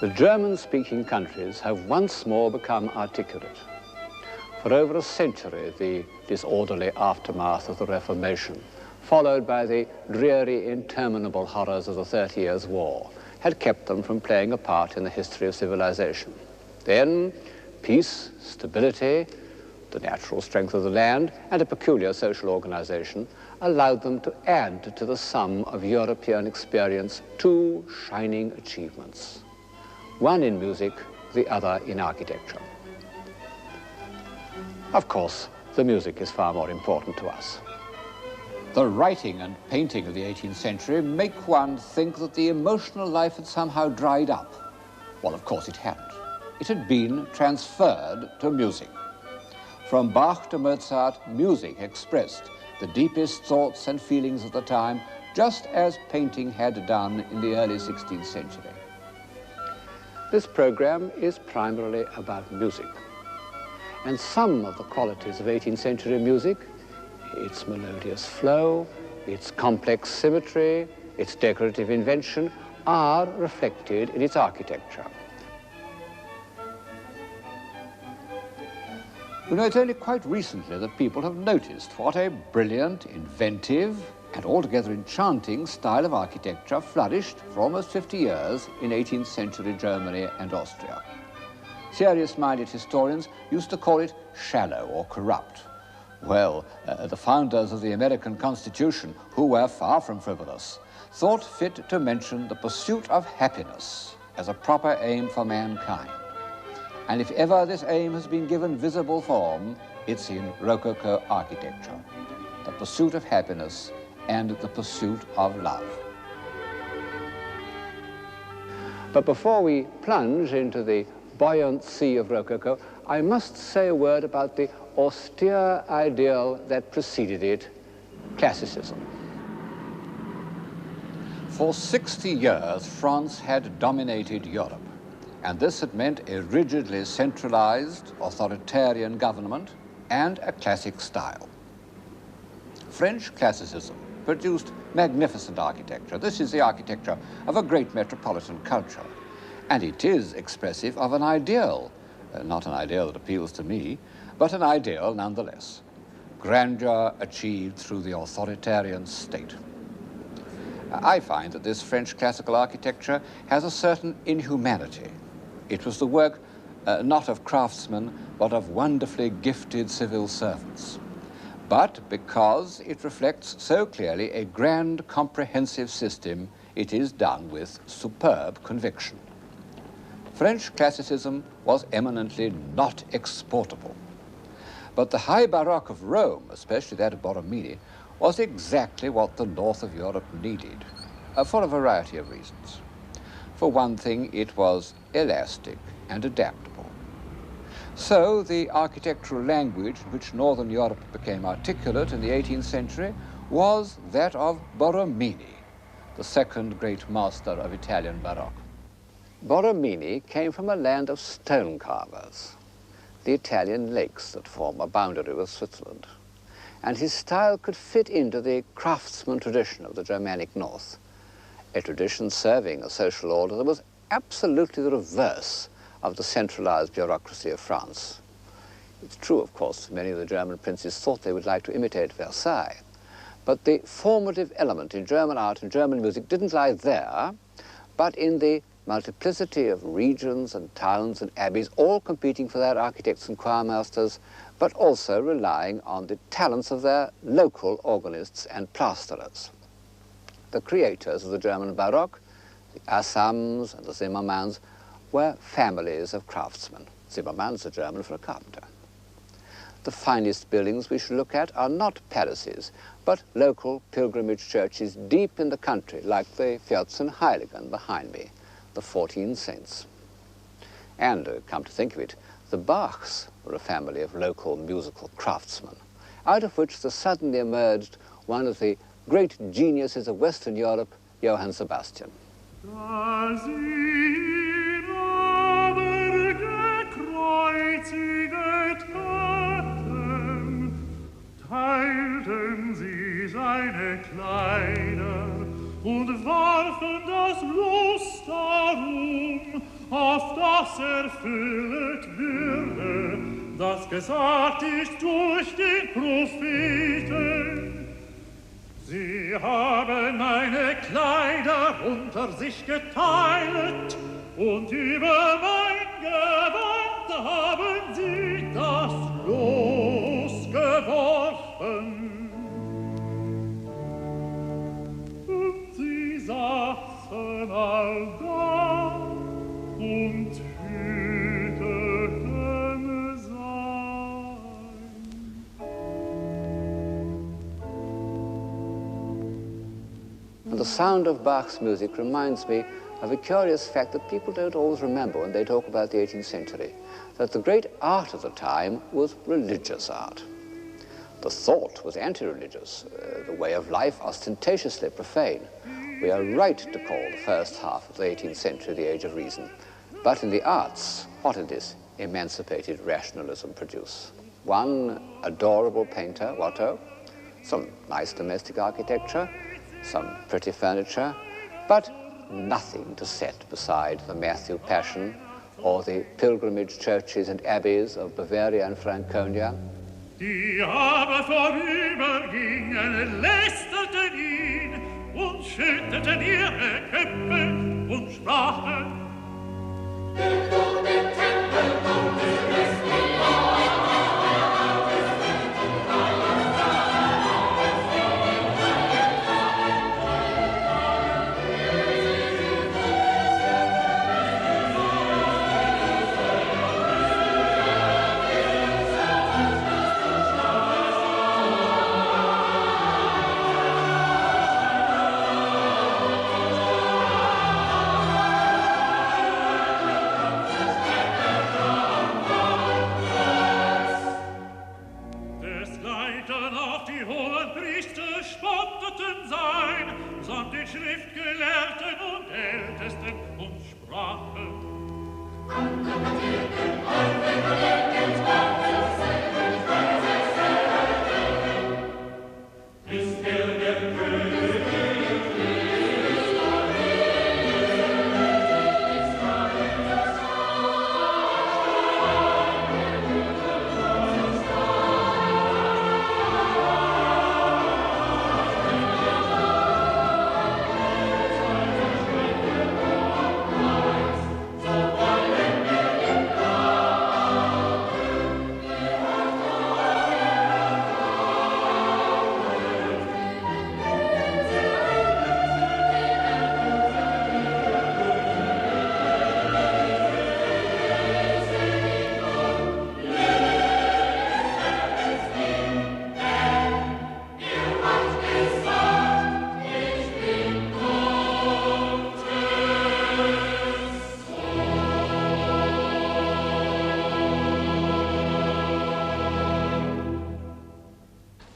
The German-speaking countries have once more become articulate. For over a century, the disorderly aftermath of the Reformation, followed by the dreary, interminable horrors of the 30 Years' War, had kept them from playing a part in the history of civilization. Then, peace, stability, the natural strength of the land, and a peculiar social organization allowed them to add to the sum of European experience two shining achievements. One in music, the other in architecture. Of course, the music is far more important to us. The writing and painting of the 18th century make one think that the emotional life had somehow dried up. Well, of course it hadn't. It had been transferred to music. From Bach to Mozart, music expressed the deepest thoughts and feelings of the time, just as painting had done in the early 16th century. This program is primarily about music. And some of the qualities of 18th century music, its melodious flow, its complex symmetry, its decorative invention, are reflected in its architecture. You know, it's only quite recently that people have noticed what a brilliant, inventive, and altogether enchanting style of architecture flourished for almost 50 years in 18th century Germany and Austria. Serious-minded historians used to call it shallow or corrupt. Well, the founders of the American Constitution, who were far from frivolous, thought fit to mention the pursuit of happiness as a proper aim for mankind. And if ever this aim has been given visible form, it's in Rococo architecture. The pursuit of happiness and the pursuit of love. But before we plunge into the buoyant sea of Rococo, I must say a word about the austere ideal that preceded it, classicism. For 60 years, France had dominated Europe, and this had meant a rigidly centralized, authoritarian government and a classic style. French classicism produced magnificent architecture. This is the architecture of a great metropolitan culture, and it is expressive of an ideal, not an ideal that appeals to me, but an ideal nonetheless. Grandeur achieved through the authoritarian state. I find that this French classical architecture has a certain inhumanity. It was the work not of craftsmen, but of wonderfully gifted civil servants. But because it reflects so clearly a grand, comprehensive system, it is done with superb conviction. French classicism was eminently not exportable. But the high Baroque of Rome, especially that of Borromini, was exactly what the north of Europe needed, for a variety of reasons. For one thing, it was elastic and adaptable. So the architectural language in which Northern Europe became articulate in the 18th century was that of Borromini, the second great master of Italian Baroque. Borromini came from a land of stone carvers, the Italian lakes that form a boundary with Switzerland. And his style could fit into the craftsman tradition of the Germanic North, a tradition serving a social order that was absolutely the reverse of the centralized bureaucracy of France. It's true, of course, many of the German princes thought they would like to imitate Versailles, but the formative element in German art and German music didn't lie there, but in the multiplicity of regions and towns and abbeys, all competing for their architects and choirmasters, but also relying on the talents of their local organists and plasterers. The creators of the German Baroque, the Assams and the Zimmermanns, were families of craftsmen. Zimmermann's a German for a carpenter. The finest buildings we should look at are not palaces, but local pilgrimage churches deep in the country, like the Vierzehnheiligen behind me, the 14 saints. And, come to think of it, the Bachs were a family of local musical craftsmen, out of which there suddenly emerged one of the great geniuses of Western Europe, Johann Sebastian. Teilten sie seine Kleider und warfen das Los darum, auf das erfüllet würde, das gesagt ist durch den Propheten. Sie haben meine Kleider unter sich geteilt und über mein Gewand haben sie das Los geworfen. Und sie saßen all da und hüteten sein. And the sound of Bach's music reminds me of a curious fact that people don't always remember when they talk about the 18th century, that the great art of the time was religious art. The thought was anti-religious, the way of life ostentatiously profane. We are right to call the first half of the 18th century the Age of Reason. But in the arts, what did this emancipated rationalism produce? One adorable painter, Watteau, some nice domestic architecture, some pretty furniture, but nothing to set beside the Matthew Passion or the pilgrimage churches and abbeys of Bavaria and Franconia. Die aber vorübergingen, lästerten ihn und schütteten ihre Köpfe und sprachen: Bildung den Tempel und die Schriftgelehrten und Ältesten und sprachen: Ist der König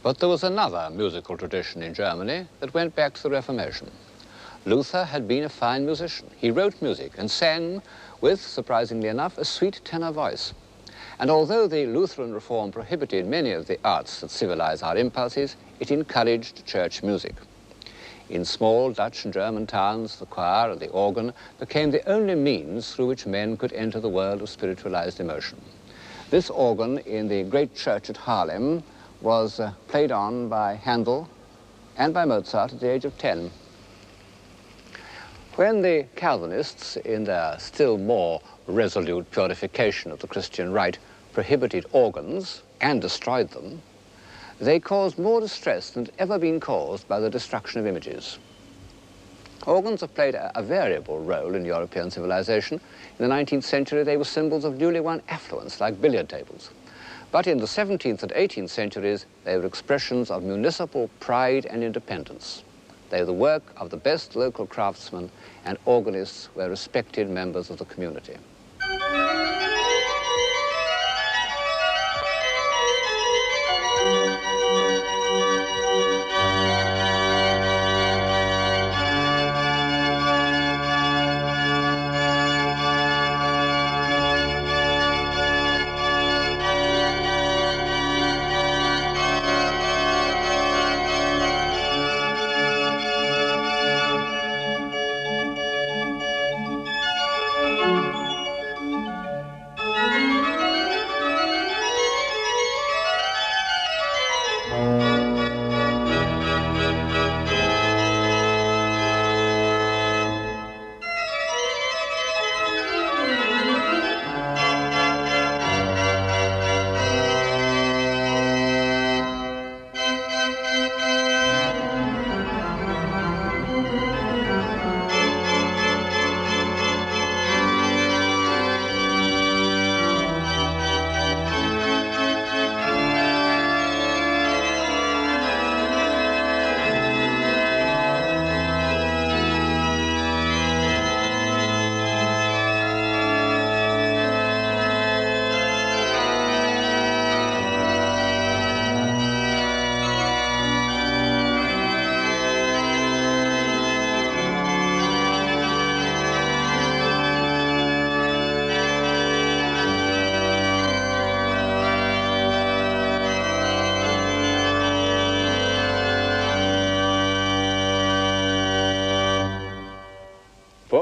But there was another musical tradition in Germany that went back to the Reformation. Luther had been a fine musician. He wrote music and sang with, surprisingly enough, a sweet tenor voice. And although the Lutheran reform prohibited many of the arts that civilize our impulses, it encouraged church music. In small Dutch and German towns, the choir and the organ became the only means through which men could enter the world of spiritualized emotion. This organ in the great church at Haarlem was played on by Handel and by Mozart at the age of 10. When the Calvinists, in their still more resolute purification of the Christian rite, prohibited organs and destroyed them, they caused more distress than had ever been caused by the destruction of images. Organs have played a variable role in European civilization. In the 19th century, they were symbols of newly won affluence, like billiard tables. But in the 17th and 18th centuries, they were expressions of municipal pride and independence. They were the work of the best local craftsmen, and organists were respected members of the community.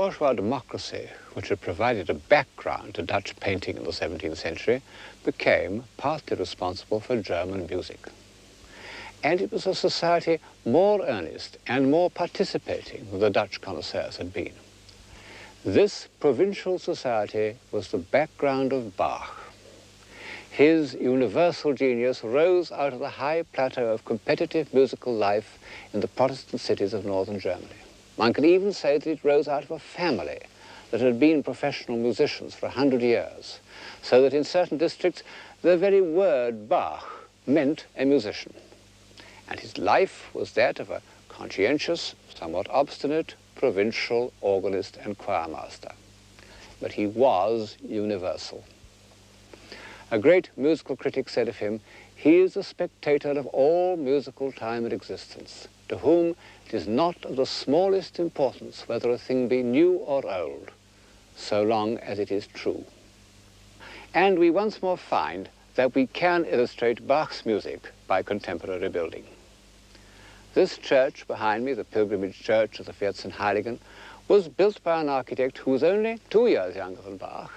bourgeois democracy, which had provided a background to Dutch painting in the 17th century, became partly responsible for German music. And it was a society more earnest and more participating than the Dutch connoisseurs had been. This provincial society was the background of Bach. His universal genius rose out of the high plateau of competitive musical life in the Protestant cities of northern Germany. One can even say that it rose out of a family that had been professional musicians for 100 years, so that in certain districts the very word Bach meant a musician. And his life was that of a conscientious, somewhat obstinate, provincial organist and choirmaster. But he was universal. A great musical critic said of him, "He is a spectator of all musical time and existence, to whom it is not of the smallest importance whether a thing be new or old, so long as it is true." And we once more find that we can illustrate Bach's music by contemporary building. This church behind me, the pilgrimage church of the 14 Heiligen, was built by an architect who was only 2 years younger than Bach.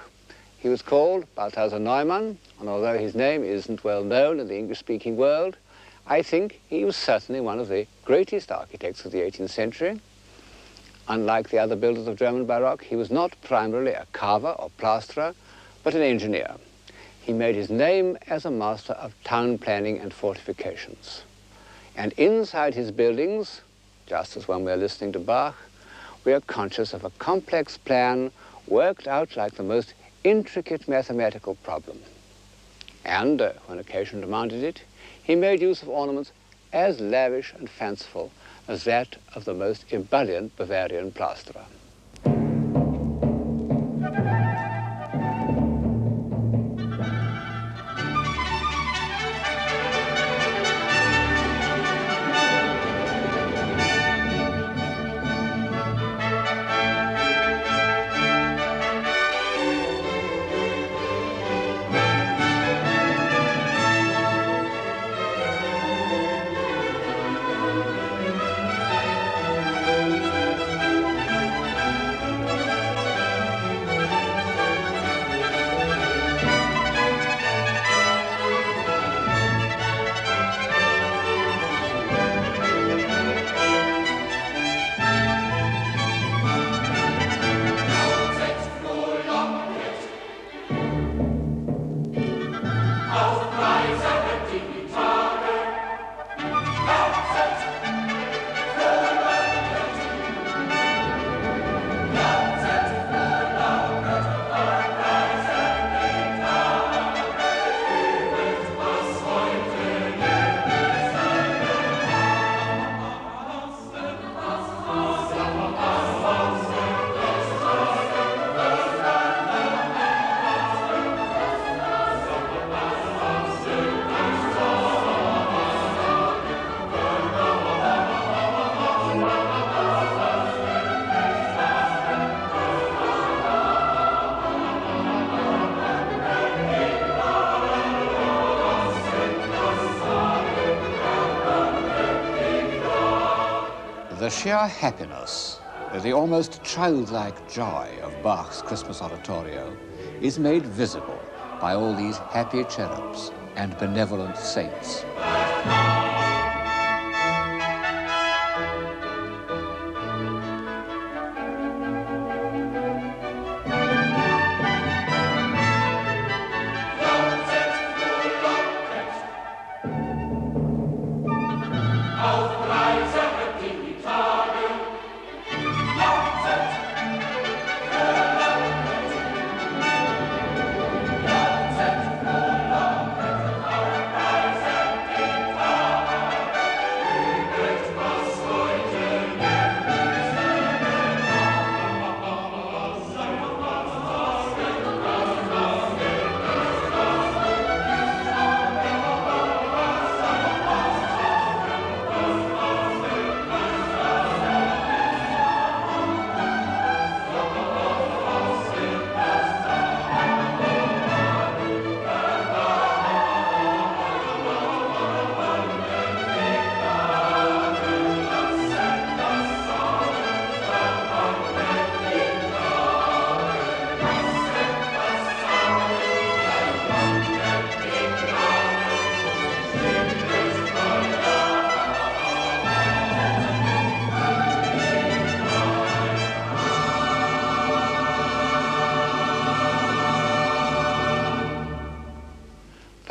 He was called Balthasar Neumann, and although his name isn't well known in the English-speaking world, I think he was certainly one of the greatest architects of the 18th century. Unlike the other builders of German Baroque, he was not primarily a carver or plasterer, but an engineer. He made his name as a master of town planning and fortifications. And inside his buildings, just as when we're listening to Bach, we are conscious of a complex plan worked out like the most intricate mathematical problem. And, when occasion demanded it, he made use of ornaments as lavish and fanciful as that of the most ebullient Bavarian plasterer. The sheer happiness, the almost childlike joy of Bach's Christmas oratorio is made visible by all these happy cherubs and benevolent saints.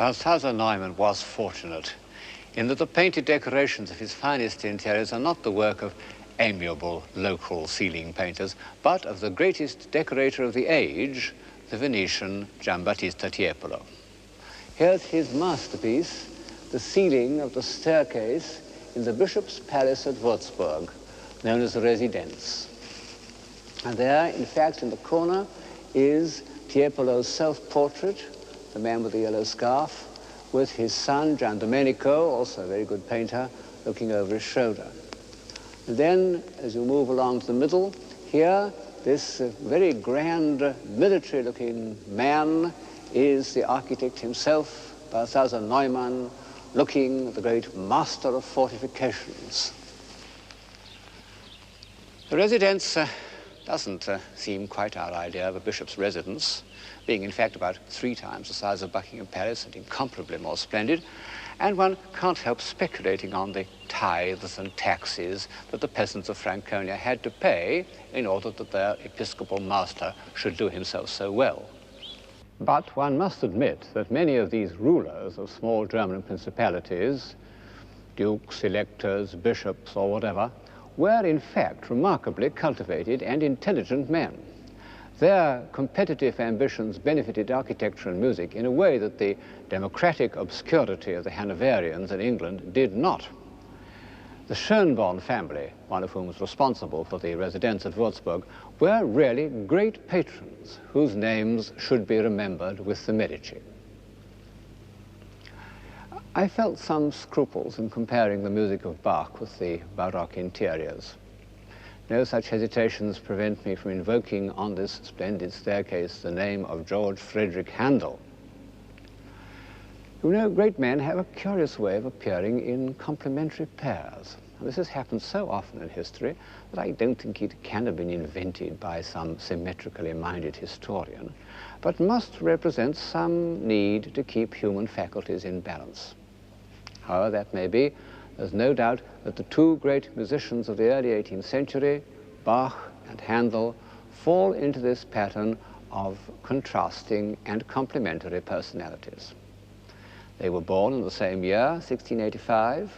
Balthasar Neumann was fortunate in that the painted decorations of his finest interiors are not the work of amiable local ceiling painters, but of the greatest decorator of the age, the Venetian Giambattista Tiepolo. Here's his masterpiece, the ceiling of the staircase in the Bishop's Palace at Würzburg, known as the Residence. And there, in fact, in the corner, is Tiepolo's self-portrait, the man with the yellow scarf, with his son, Gian Domenico, also a very good painter, looking over his shoulder. And then, as you move along to the middle, here, this very grand military-looking man is the architect himself, Balthasar Neumann, looking at the great master of fortifications. The Residence doesn't seem quite our idea of a bishop's residence, being in fact about 3 times the size of Buckingham Palace and incomparably more splendid, and one can't help speculating on the tithes and taxes that the peasants of Franconia had to pay in order that their episcopal master should do himself so well. But one must admit that many of these rulers of small German principalities, dukes, electors, bishops, or whatever, were in fact remarkably cultivated and intelligent men. Their competitive ambitions benefited architecture and music in a way that the democratic obscurity of the Hanoverians in England did not. The Schönborn family, one of whom was responsible for the residence at Würzburg, were really great patrons whose names should be remembered with the Medici. I felt some scruples in comparing the music of Bach with the Baroque interiors. No such hesitations prevent me from invoking on this splendid staircase the name of George Friedrich Handel. You know, great men have a curious way of appearing in complementary pairs. This has happened so often in history that I don't think it can have been invented by some symmetrically minded historian, but must represent some need to keep human faculties in balance. However that may be, there's no doubt that the 2 great musicians of the early 18th century, Bach and Handel, fall into this pattern of contrasting and complementary personalities. They were born in the same year, 1685.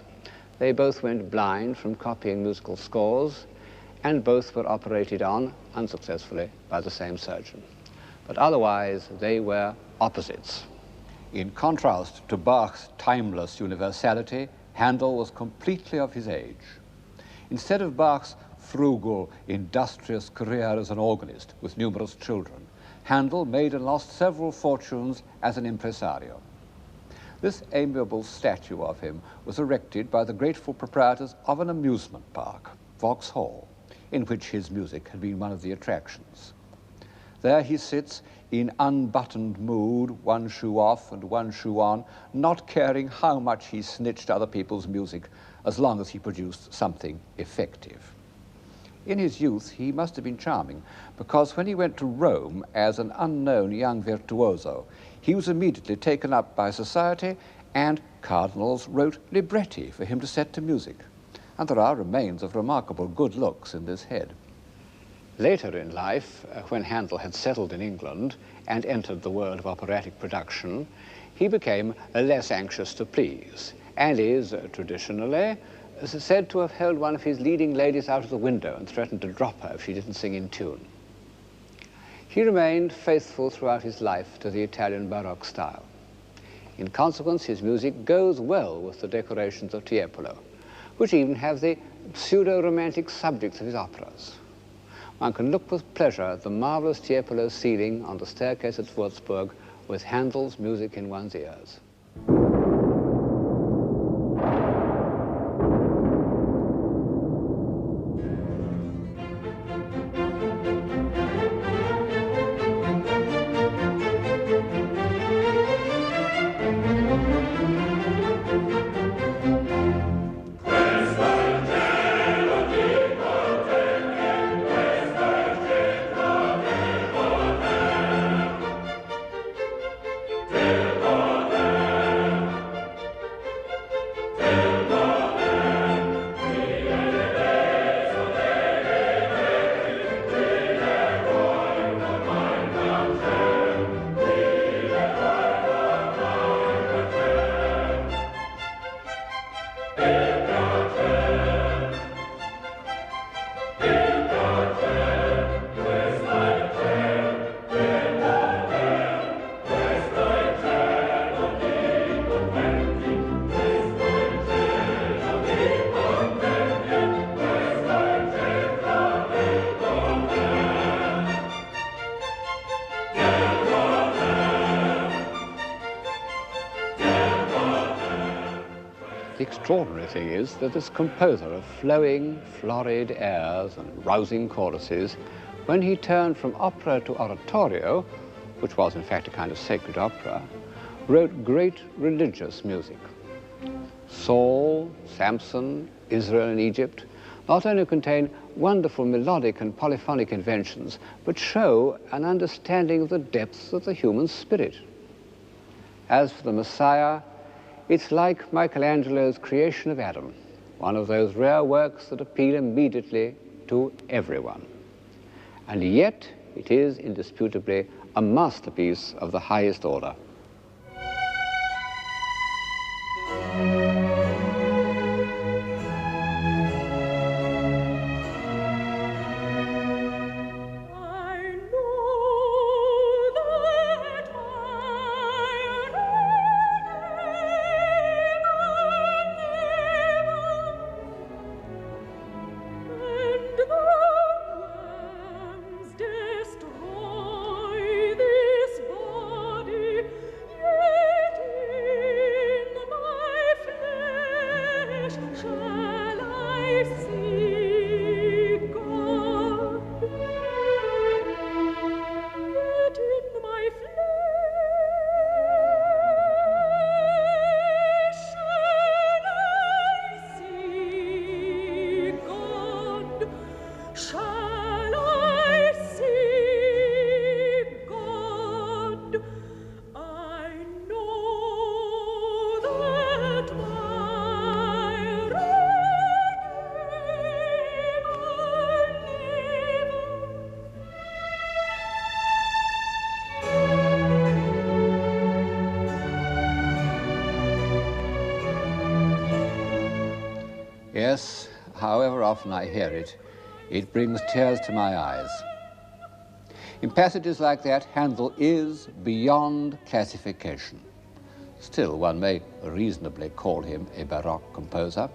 They both went blind from copying musical scores, and both were operated on, unsuccessfully, by the same surgeon. But otherwise, they were opposites. In contrast to Bach's timeless universality, Handel was completely of his age. Instead of Bach's frugal, industrious career as an organist with numerous children, Handel made and lost several fortunes as an impresario. This amiable statue of him was erected by the grateful proprietors of an amusement park, Vauxhall, in which his music had been one of the attractions. There he sits in unbuttoned mood, one shoe off and one shoe on, not caring how much he snitched other people's music, as long as he produced something effective. In his youth, he must have been charming, because when he went to Rome as an unknown young virtuoso, he was immediately taken up by society, and cardinals wrote libretti for him to set to music. And there are remains of remarkable good looks in this head. Later in life, when Handel had settled in England and entered the world of operatic production, he became less anxious to please, and is traditionally said to have held one of his leading ladies out of the window and threatened to drop her if she didn't sing in tune. He remained faithful throughout his life to the Italian Baroque style. In consequence, his music goes well with the decorations of Tiepolo, which even have the pseudo-romantic subjects of his operas. One can look with pleasure at the marvelous Tiepolo ceiling on the staircase at Würzburg with Handel's music in one's ears. Del potere The extraordinary thing is that this composer of flowing, florid airs and rousing choruses, when he turned from opera to oratorio, which was in fact a kind of sacred opera, wrote great religious music. Saul, Samson, Israel and Egypt not only contain wonderful melodic and polyphonic inventions, but show an understanding of the depths of the human spirit. As for the Messiah, it's like Michelangelo's creation of Adam, one of those rare works that appeal immediately to everyone. And yet, it is indisputably a masterpiece of the highest order. Yes, however often I hear it, it brings tears to my eyes. In passages like that, Handel is beyond classification. Still, one may reasonably call him a Baroque composer.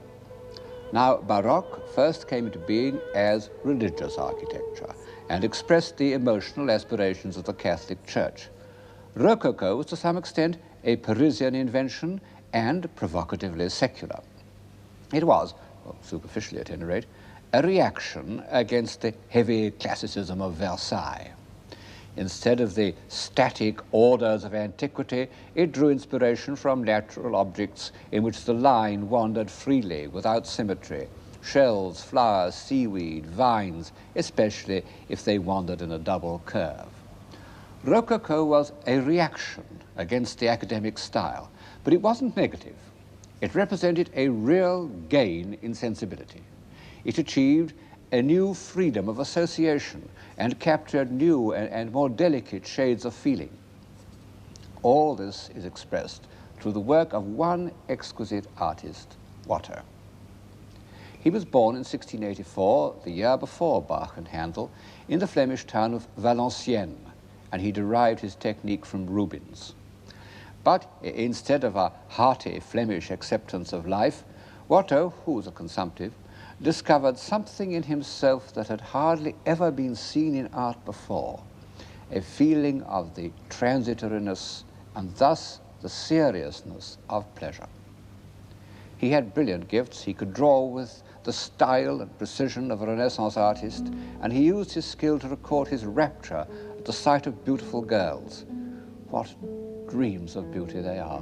Now, Baroque first came into being as religious architecture and expressed the emotional aspirations of the Catholic Church. Rococo was to some extent a Parisian invention and provocatively secular. It was, well, superficially at any rate, a reaction against the heavy classicism of Versailles. Instead of the static orders of antiquity, it drew inspiration from natural objects in which the line wandered freely, without symmetry. Shells, flowers, seaweed, vines, especially if they wandered in a double curve. Rococo was a reaction against the academic style, but it wasn't negative. It represented a real gain in sensibility. It achieved a new freedom of association and captured new and more delicate shades of feeling. All this is expressed through the work of one exquisite artist, Watteau. He was born in 1684, the year before Bach and Handel, in the Flemish town of Valenciennes, and he derived his technique from Rubens. But instead of a hearty Flemish acceptance of life, Watteau, who was a consumptive, discovered something in himself that had hardly ever been seen in art before, a feeling of the transitoriness and thus the seriousness of pleasure. He had brilliant gifts. He could draw with the style and precision of a Renaissance artist, and he used his skill to record his rapture at the sight of beautiful girls. What dreams of beauty they are.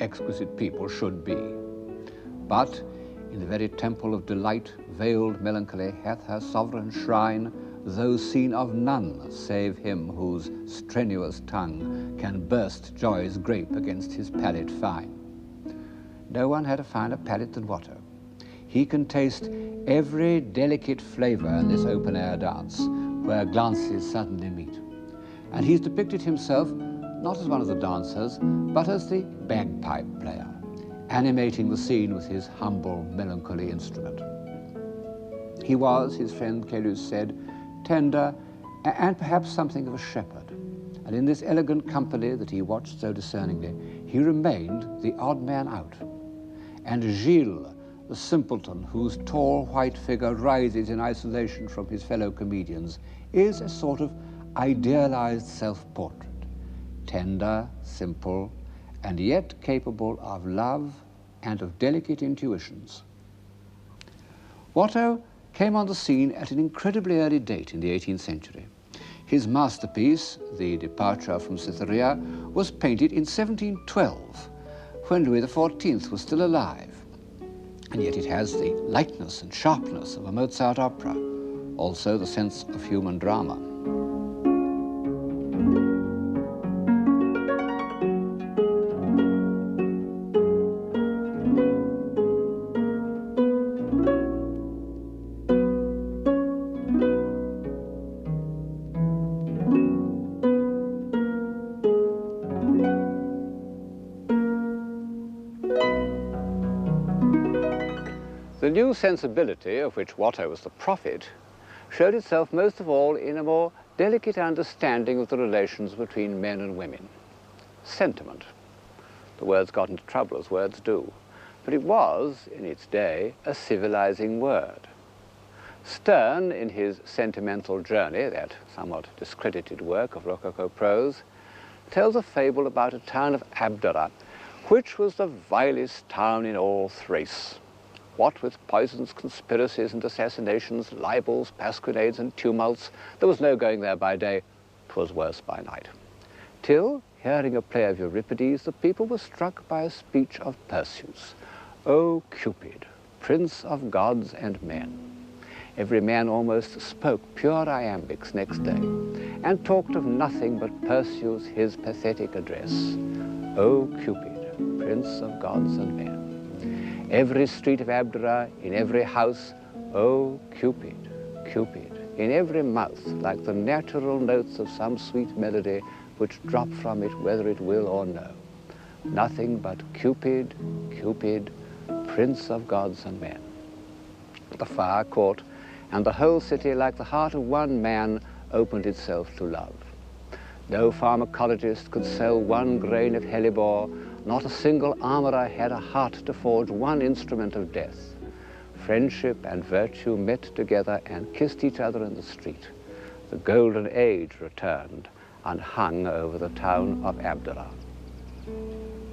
Exquisite people should be. But in the very temple of delight, veiled melancholy hath her sovereign shrine, though seen of none save him whose strenuous tongue can burst joy's grape against his palate fine. No one had a finer palate than Watteau. He can taste every delicate flavor in this open-air dance, where glances suddenly meet. And he's depicted himself not as one of the dancers, but as the bagpipe player, animating the scene with his humble, melancholy instrument. He was, his friend Caylus said, tender and perhaps something of a shepherd. And in this elegant company that he watched so discerningly, he remained the odd man out. And Gilles, the simpleton whose tall white figure rises in isolation from his fellow comedians, is a sort of idealized self-portrait, tender, simple, and yet capable of love and of delicate intuitions. Watteau came on the scene at an incredibly early date in the 18th century. His masterpiece, The Departure from Cytherea, was painted in 1712, when Louis XIV was still alive. And yet it has the lightness and sharpness of a Mozart opera, also the sense of human drama. The new sensibility, of which Watteau was the prophet, showed itself most of all in a more delicate understanding of the relations between men and women. Sentiment. The words got into trouble, as words do, but it was, in its day, a civilizing word. Sterne, in his Sentimental Journey, that somewhat discredited work of Rococo prose, tells a fable about a town of Abdera, which was the vilest town in all Thrace. What with poisons, conspiracies and assassinations, libels, pasquinades and tumults, there was no going there by day, 'twas worse by night. Till, hearing a play of Euripides, the people were struck by a speech of Perseus. O Cupid, prince of gods and men. Every man almost spoke pure iambics next day, and talked of nothing but Perseus, his pathetic address. O Cupid, prince of gods and men. Every street of Abdera, in every house, O Cupid, Cupid, in every mouth, like the natural notes of some sweet melody which drop from it whether it will or no. Nothing but Cupid, Cupid, prince of gods and men. The fire caught, and the whole city, like the heart of one man, opened itself to love. No pharmacologist could sell one grain of hellebore. Not a single armorer had a heart to forge one instrument of death. Friendship and virtue met together and kissed each other in the street. The golden age returned and hung over the town of Abdera.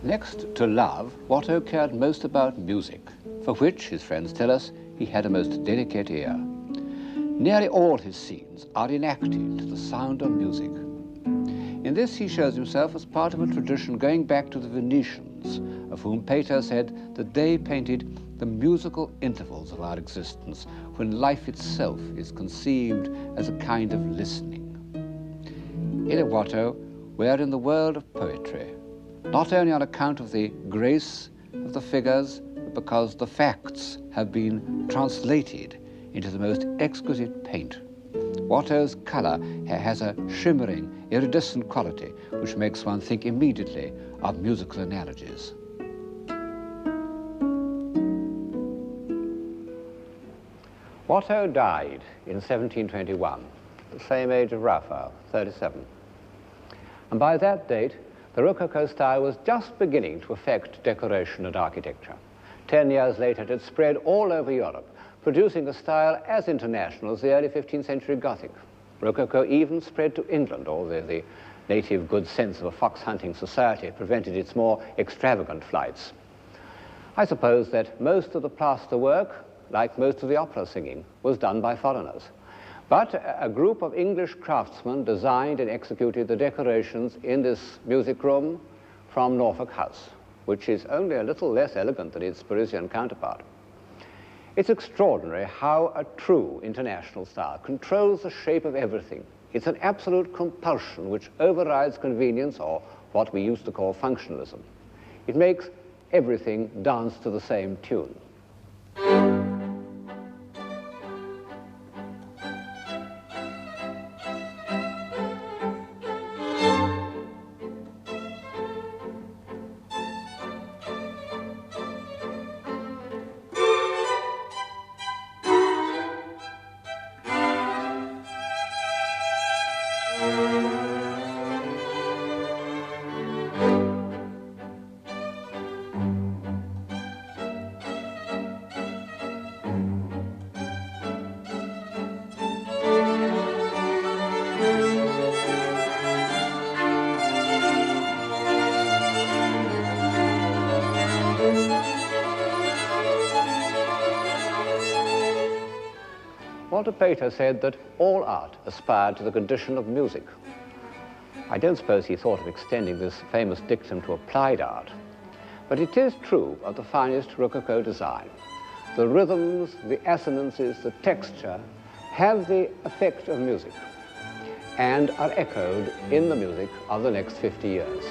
Next to love, Watteau cared most about music, for which, his friends tell us, he had a most delicate ear. Nearly all his scenes are enacted to the sound of music. In this he shows himself as part of a tradition going back to the Venetians, of whom Pater said that they painted the musical intervals of our existence, when life itself is conceived as a kind of listening. In Watteau, we are in the world of poetry, not only on account of the grace of the figures, but because the facts have been translated into the most exquisite paint. Watteau's colour has a shimmering, iridescent quality which makes one think immediately of musical analogies. Watteau died in 1721, the same age of Raphael, 37. And by that date, the Rococo style was just beginning to affect decoration and architecture. 10 years later, it had spread all over Europe, producing a style as international as the early 15th century Gothic. Rococo even spread to England, although the native good sense of a fox-hunting society prevented its more extravagant flights. I suppose that most of the plaster work, like most of the opera singing, was done by foreigners. But a group of English craftsmen designed and executed the decorations in this music room from Norfolk House, which is only a little less elegant than its Parisian counterpart. It's extraordinary how a true international style controls the shape of everything. It's an absolute compulsion which overrides convenience, or what we used to call functionalism. It makes everything dance to the same tune. Walter Pater said that all art aspired to the condition of music. I don't suppose he thought of extending this famous dictum to applied art, but it is true of the finest Rococo design. The rhythms, the assonances, the texture have the effect of music and are echoed in the music of the next 50 years.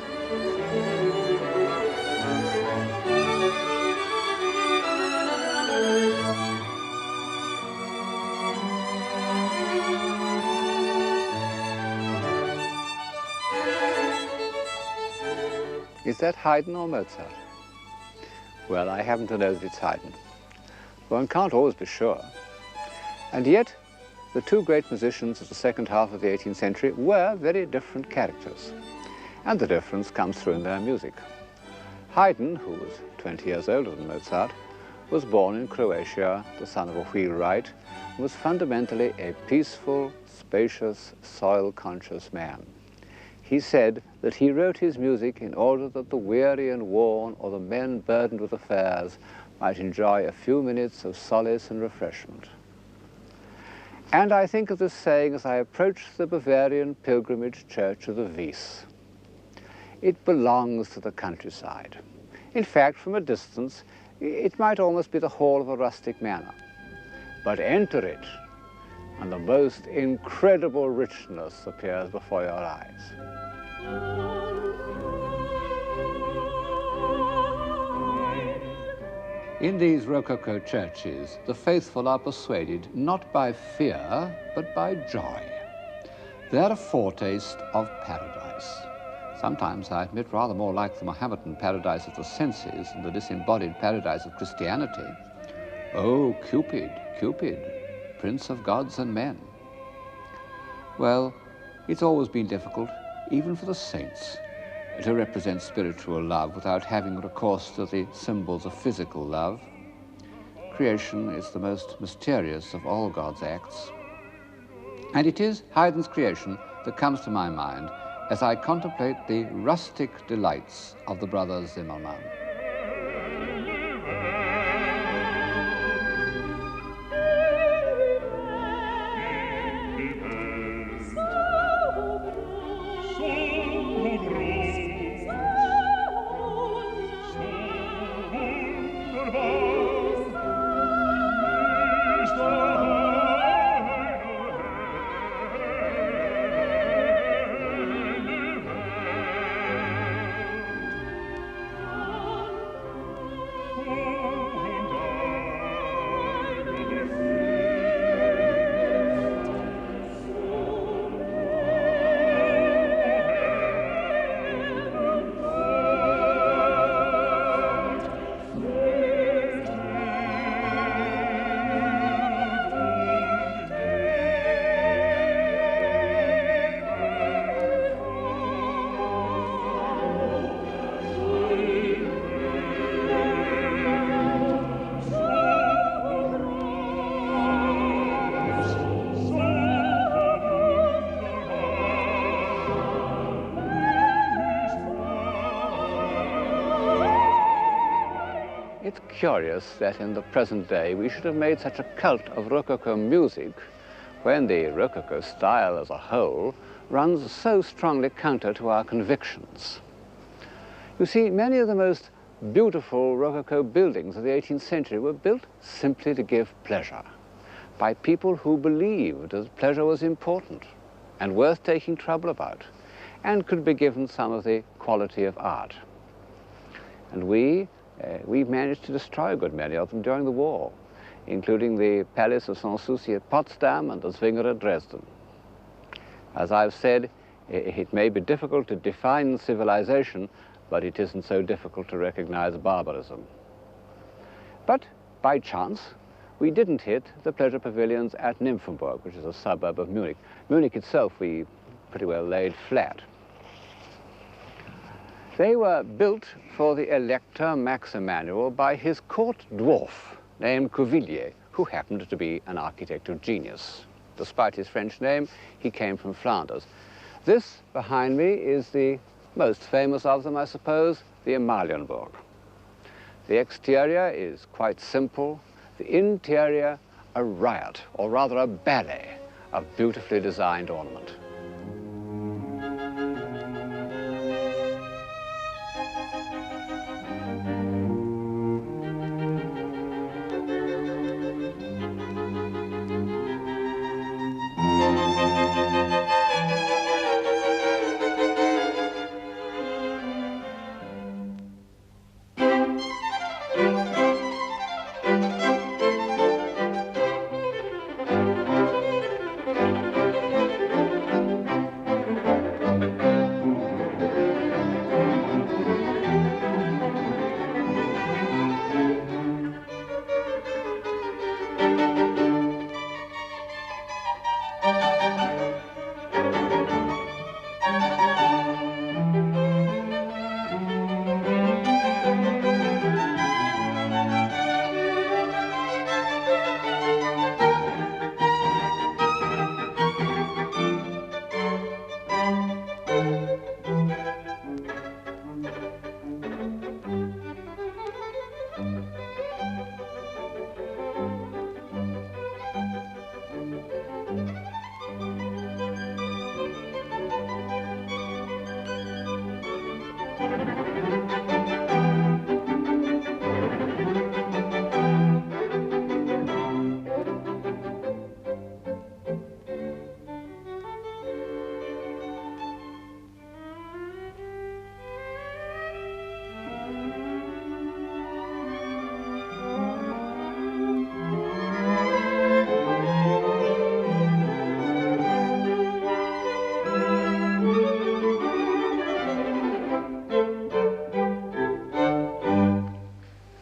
Is that Haydn or Mozart? Well, I happen to know that it's Haydn. One can't always be sure. And yet, the two great musicians of the second half of the 18th century were very different characters. And the difference comes through in their music. Haydn, who was 20 years older than Mozart, was born in Croatia, the son of a wheelwright, and was fundamentally a peaceful, spacious, soil-conscious man. He said that he wrote his music in order that the weary and worn or the men burdened with affairs might enjoy a few minutes of solace and refreshment. And I think of this saying as I approach the Bavarian pilgrimage church of the Wies. It belongs to the countryside. In fact, from a distance, it might almost be the hall of a rustic manor. But enter it, and the most incredible richness appears before your eyes. In these Rococo churches, the faithful are persuaded not by fear, but by joy. They're a foretaste of paradise. Sometimes, I admit, rather more like the Mohammedan paradise of the senses than the disembodied paradise of Christianity. Oh, Cupid, Cupid, prince of gods and men. Well, it's always been difficult, even for the saints, to represent spiritual love without having recourse to the symbols of physical love. Creation is the most mysterious of all God's acts. And it is Haydn's creation that comes to my mind as I contemplate the rustic delights of the brothers Zimmermann. It's curious that in the present day we should have made such a cult of Rococo music when the Rococo style as a whole runs so strongly counter to our convictions. You see, many of the most beautiful Rococo buildings of the 18th century were built simply to give pleasure by people who believed that pleasure was important and worth taking trouble about and could be given some of the quality of art. And we've managed to destroy a good many of them during the war, including the Palace of Sanssouci at Potsdam and the Zwinger at Dresden. As I've said, it may be difficult to define civilization, but it isn't so difficult to recognize barbarism. But by chance, we didn't hit the pleasure pavilions at Nymphenburg, which is a suburb of Munich. Munich itself we pretty well laid flat. They were built for the Elector Max Emanuel by his court dwarf named Cuvillier, who happened to be an architect of genius. Despite his French name, he came from Flanders. This behind me is the most famous of them, I suppose, the Amalienburg. The exterior is quite simple. The interior a riot, or rather a ballet, of beautifully designed ornament.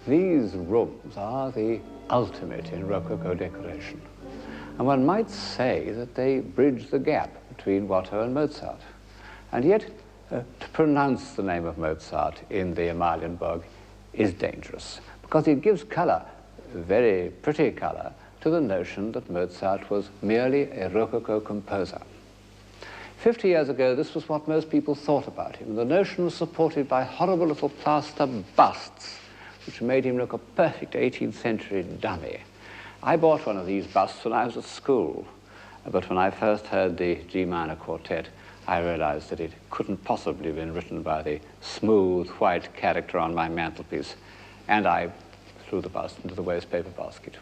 These rooms are the ultimate in Rococo decoration. And one might say that they bridge the gap between Watteau and Mozart. And yet, to pronounce the name of Mozart in the Amalienburg is dangerous, because it gives color, very pretty color, to the notion that Mozart was merely a Rococo composer. 50 years ago, this was what most people thought about him. The notion was supported by horrible little plaster busts, which made him look a perfect 18th century dummy. I bought one of these busts when I was at school, but when I first heard the G minor quartet, I realized that it couldn't possibly have been written by the smooth white character on my mantelpiece, and I threw the bust into the waste paper basket.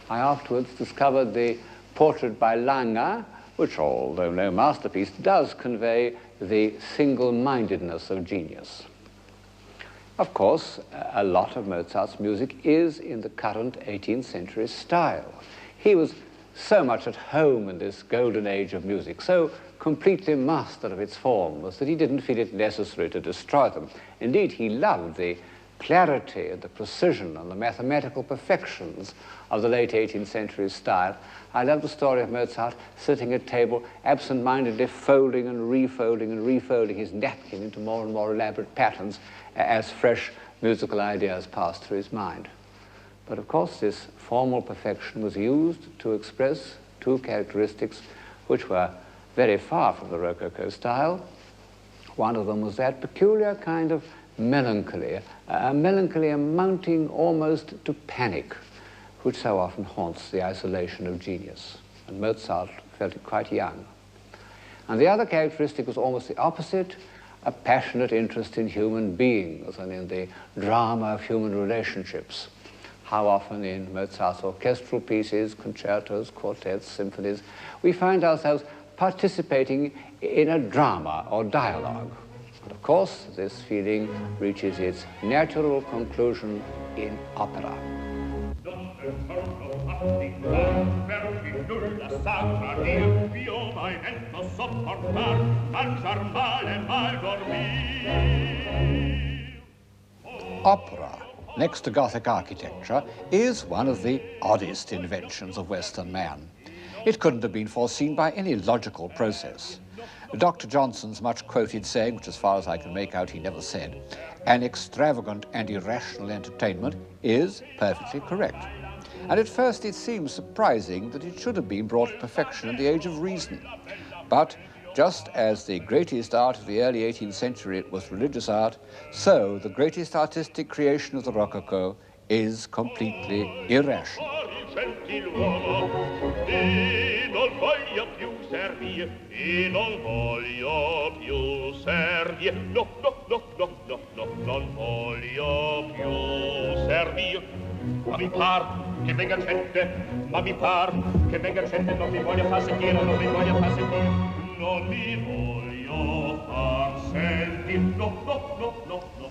I afterwards discovered the portrait by Lange, which, although no masterpiece, does convey the single-mindedness of genius. Of course, a lot of Mozart's music is in the current 18th century style. He was so much at home in this golden age of music, so completely master of its forms, that he didn't feel it necessary to destroy them. Indeed, he loved the clarity and the precision and the mathematical perfections of the late 18th century style. I love the story of Mozart sitting at table, absent-mindedly folding and refolding his napkin into more and more elaborate patterns as fresh musical ideas passed through his mind. But of course, this formal perfection was used to express two characteristics which were very far from the Rococo style. One of them was that peculiar kind of melancholy, a melancholy amounting almost to panic, which so often haunts the isolation of genius. And Mozart felt it quite young. And the other characteristic was almost the opposite, a passionate interest in human beings and in the drama of human relationships. How often in Mozart's orchestral pieces, concertos, quartets, symphonies, we find ourselves participating in a drama or dialogue. And of course, this feeling reaches its natural conclusion in opera. Opera, next to Gothic architecture, is one of the oddest inventions of Western man. It couldn't have been foreseen by any logical process. Dr. Johnson's much-quoted saying, which as far as I can make out he never said, "An extravagant and irrational entertainment," is perfectly correct. And at first it seems surprising that it should have been brought to perfection in the age of reason. But just as the greatest art of the early 18th century was religious art, so the greatest artistic creation of the Rococo is completely irrational. gentiluomo, e non voglio più servire, e non voglio più servire, no, no, no, no, no, no, non voglio più servire. Ma mi par che venga gente, ma mi par che venga gente, non mi voglio far sentire, non mi voglio far sentire, non mi voglio far sentire, no, no, no, no, no.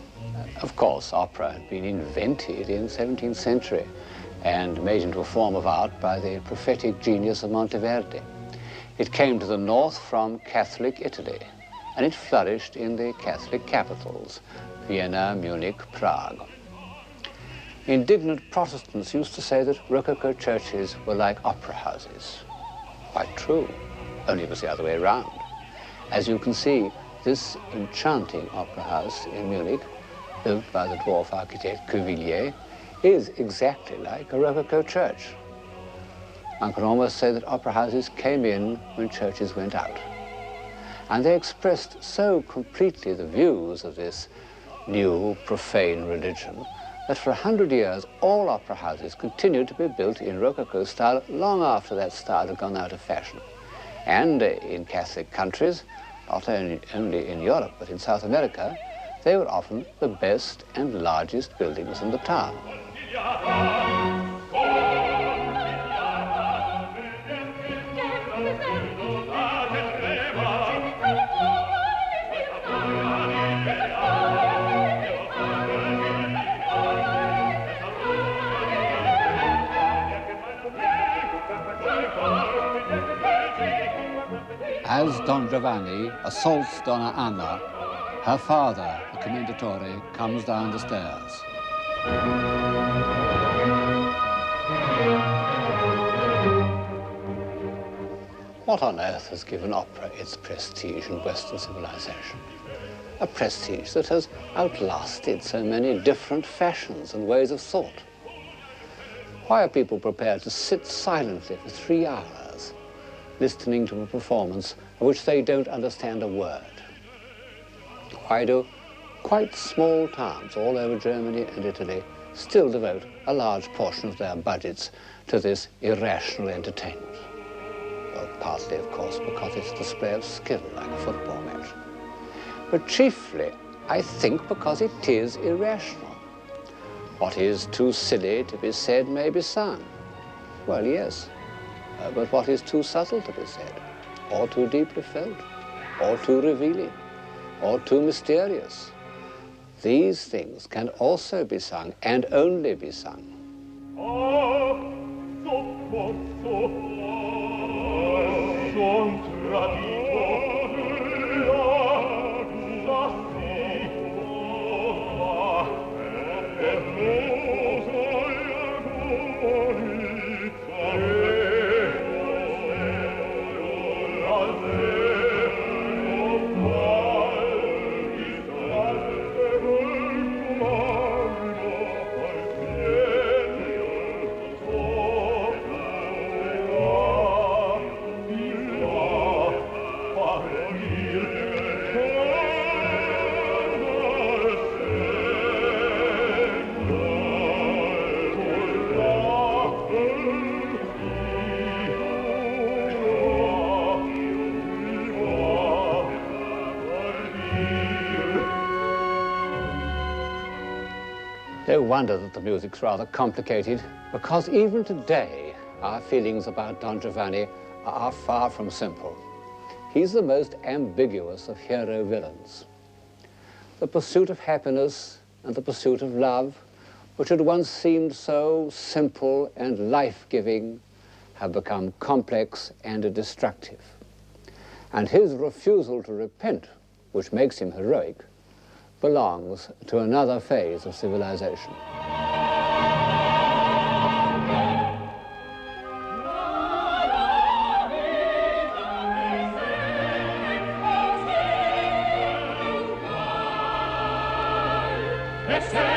Of course, opera had been invented in the 17th century and made into a form of art by the prophetic genius of Monteverdi. It came to the north from Catholic Italy, and it flourished in the Catholic capitals, Vienna, Munich, Prague. Indignant Protestants used to say that Rococo churches were like opera houses. Quite true, only it was the other way around. As you can see, this enchanting opera house in Munich, built by the dwarf architect Cuvillier, is exactly like a Rococo church. One can almost say that opera houses came in when churches went out. And they expressed so completely the views of this new, profane religion that for 100 years all opera houses continued to be built in Rococo style long after that style had gone out of fashion. And in Catholic countries, not only in Europe but in South America, they were often the best and largest buildings in the town. As Don Giovanni assaults Donna Anna, her father, the commendatore, comes down the stairs. What on earth has given opera its prestige in Western civilization? A prestige that has outlasted so many different fashions and ways of thought. Why are people prepared to sit silently for 3 hours, listening to a performance of which they don't understand a word? Why do quite small towns all over Germany and Italy still devote a large portion of their budgets to this irrational entertainment? Well, partly, of course, because it's a display of skill, like a football match. But chiefly, I think, because it is irrational. What is too silly to be said may be sung. Well, yes, but what is too subtle to be said, or too deeply felt, or too revealing, or too mysterious? These things can also be sung, and only be sung. No wonder that the music's rather complicated, because even today, our feelings about Don Giovanni are far from simple. He's the most ambiguous of hero villains. The pursuit of happiness and the pursuit of love, which had once seemed so simple and life-giving, have become complex and destructive. And his refusal to repent, which makes him heroic, belongs to another phase of civilization. Yes, sir.